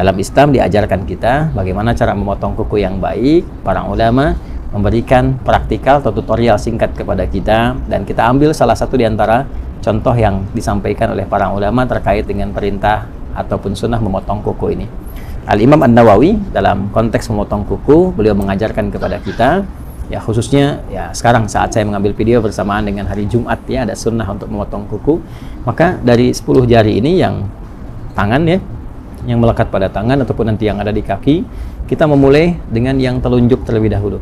Dalam Islam diajarkan kita bagaimana cara memotong kuku yang baik. Para ulama memberikan praktikal atau tutorial singkat kepada kita, dan kita ambil salah satu di antara contoh yang disampaikan oleh para ulama terkait dengan perintah ataupun sunnah memotong kuku ini. Al-Imam An-Nawawi dalam konteks memotong kuku, beliau mengajarkan kepada kita, ya khususnya ya sekarang saat saya mengambil video bersamaan dengan hari Jumat, ya ada sunnah untuk memotong kuku. Maka dari 10 jari ini yang tangan, ya yang melekat pada tangan ataupun nanti yang ada di kaki, kita memulai dengan yang telunjuk terlebih dahulu.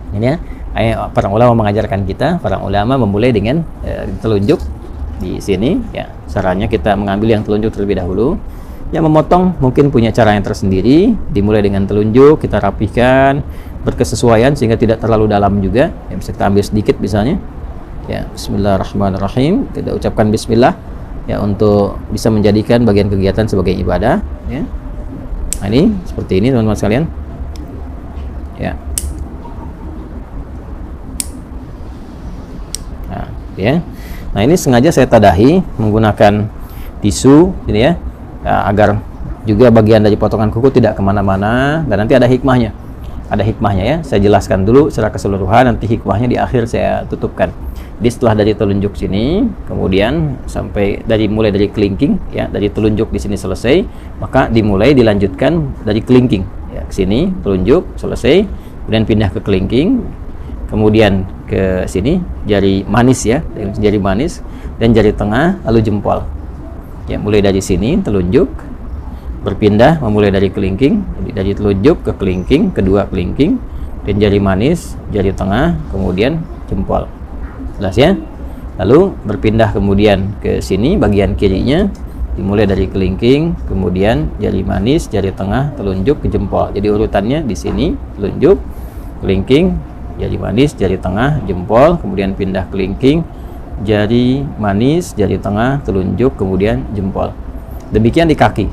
Ini ya, para ulama mengajarkan kita, para ulama memulai dengan telunjuk di sini, ya caranya kita mengambil yang telunjuk terlebih dahulu. Yang memotong mungkin punya cara yang tersendiri, dimulai dengan telunjuk, kita rapihkan berkesesuaian sehingga tidak terlalu dalam juga, ya bisa kita ambil sedikit misalnya, ya Bismillahirrahmanirrahim, kita ucapkan Bismillah, ya untuk bisa menjadikan bagian kegiatan sebagai ibadah, ya. Nah, ini seperti ini teman-teman sekalian, ya. Nah, ya. Nah, ini sengaja saya tadahi menggunakan tisu, ini ya, agar juga bagian dari potongan kuku tidak kemana-mana, dan nanti ada hikmahnya. Ada hikmahnya, ya. Saya jelaskan dulu secara keseluruhan, nanti hikmahnya di akhir saya tutupkan. Jadi setelah dari telunjuk sini, kemudian sampai mulai dari kelingking, ya dari telunjuk di sini selesai, maka dilanjutkan dari kelingking, ya ke sini telunjuk selesai, kemudian pindah ke kelingking, kemudian ke sini jari manis, ya jari manis dan jari tengah, lalu jempol, ya mulai dari sini telunjuk berpindah memulai dari kelingking, dari telunjuk ke kelingking, kedua kelingking, dan jari manis, jari tengah, kemudian jempol. Jelas ya? Lalu berpindah kemudian ke sini bagian kirinya, dimulai dari kelingking, kemudian jari manis, jari tengah, telunjuk ke jempol. Jadi urutannya di sini telunjuk, kelingking, jari manis, jari tengah, jempol, kemudian pindah kelingking, jari manis, jari tengah, telunjuk, kemudian jempol. Demikian di kaki.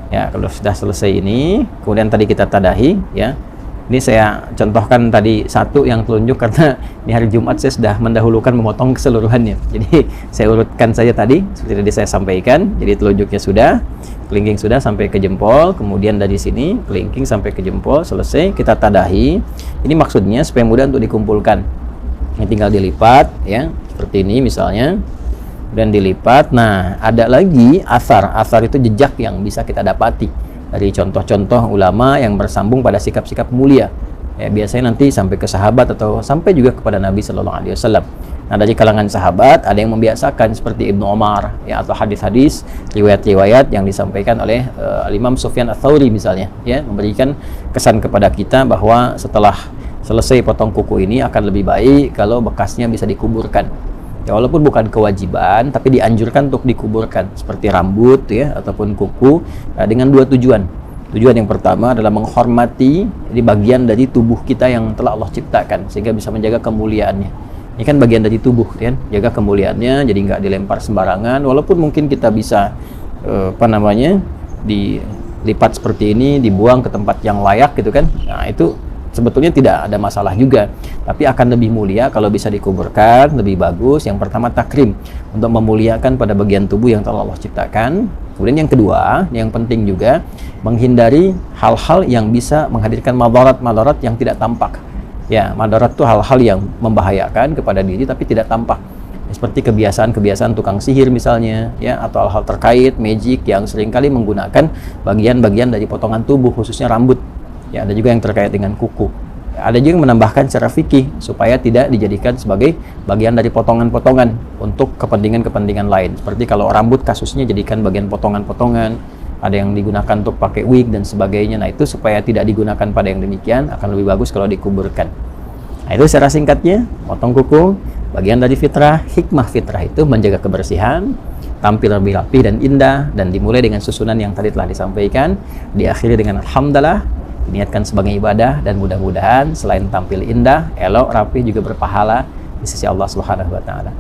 Ya, kalau sudah selesai ini, kemudian tadi kita tadahi, ya. Ini saya contohkan tadi satu yang telunjuk karena di hari Jumat saya sudah mendahulukan memotong keseluruhannya. Jadi saya urutkan saja tadi seperti tadi saya sampaikan. Jadi telunjuknya sudah, kelingking sudah sampai ke jempol, kemudian dari sini kelingking sampai ke jempol selesai, kita tadahi. Ini maksudnya supaya mudah untuk dikumpulkan. Ini tinggal dilipat, ya seperti ini misalnya, dan dilipat. Nah, ada lagi asar itu jejak yang bisa kita dapati dari contoh-contoh ulama yang bersambung pada sikap-sikap mulia, ya biasanya nanti sampai ke sahabat atau sampai juga kepada Nabi Shallallahu Alaihi Wasallam. Nah, dari kalangan sahabat ada yang membiasakan seperti Ibnu Umar, ya atau hadis-hadis riwayat-riwayat yang disampaikan oleh Imam Sufyan Ats-Tsauri misalnya, ya memberikan kesan kepada kita bahwa setelah selesai potong kuku ini akan lebih baik kalau bekasnya bisa dikuburkan. Ya, walaupun bukan kewajiban, tapi dianjurkan untuk dikuburkan seperti rambut, ya ataupun kuku, dengan dua tujuan. Tujuan yang pertama adalah menghormati di bagian dari tubuh kita yang telah Allah ciptakan sehingga bisa menjaga kemuliaannya. Ini kan bagian dari tubuh, kan? Jaga kemuliaannya, jadi nggak dilempar sembarangan. Walaupun mungkin kita bisa dilipat seperti ini, dibuang ke tempat yang layak, gitu kan? Nah, itu sebetulnya tidak ada masalah juga, tapi akan lebih mulia kalau bisa dikuburkan, lebih bagus. Yang pertama takrim, untuk memuliakan pada bagian tubuh yang telah Allah ciptakan. Kemudian yang kedua, yang penting juga menghindari hal-hal yang bisa menghadirkan madarat yang tidak tampak. Ya, madarat itu hal-hal yang membahayakan kepada diri tapi tidak tampak. Seperti kebiasaan-kebiasaan tukang sihir misalnya, ya atau hal-hal terkait magic yang seringkali menggunakan bagian-bagian dari potongan tubuh, khususnya rambut. Ya, ada juga yang terkait dengan kuku. Ada juga yang menambahkan secara fikih supaya tidak dijadikan sebagai bagian dari potongan-potongan untuk kepentingan-kepentingan lain. Seperti kalau rambut kasusnya jadikan bagian potongan-potongan, ada yang digunakan untuk pakai wig dan sebagainya. Nah, itu supaya tidak digunakan pada yang demikian, akan lebih bagus kalau dikuburkan. Nah, itu secara singkatnya, potong kuku, bagian dari fitrah. Hikmah fitrah itu menjaga kebersihan, tampil lebih rapi dan indah, dan dimulai dengan susunan yang tadi telah disampaikan, diakhiri dengan alhamdulillah, diniatkan sebagai ibadah, dan mudah-mudahan selain tampil indah, elok, rapi, juga berpahala di sisi Allah Subhanahu wa Ta'ala.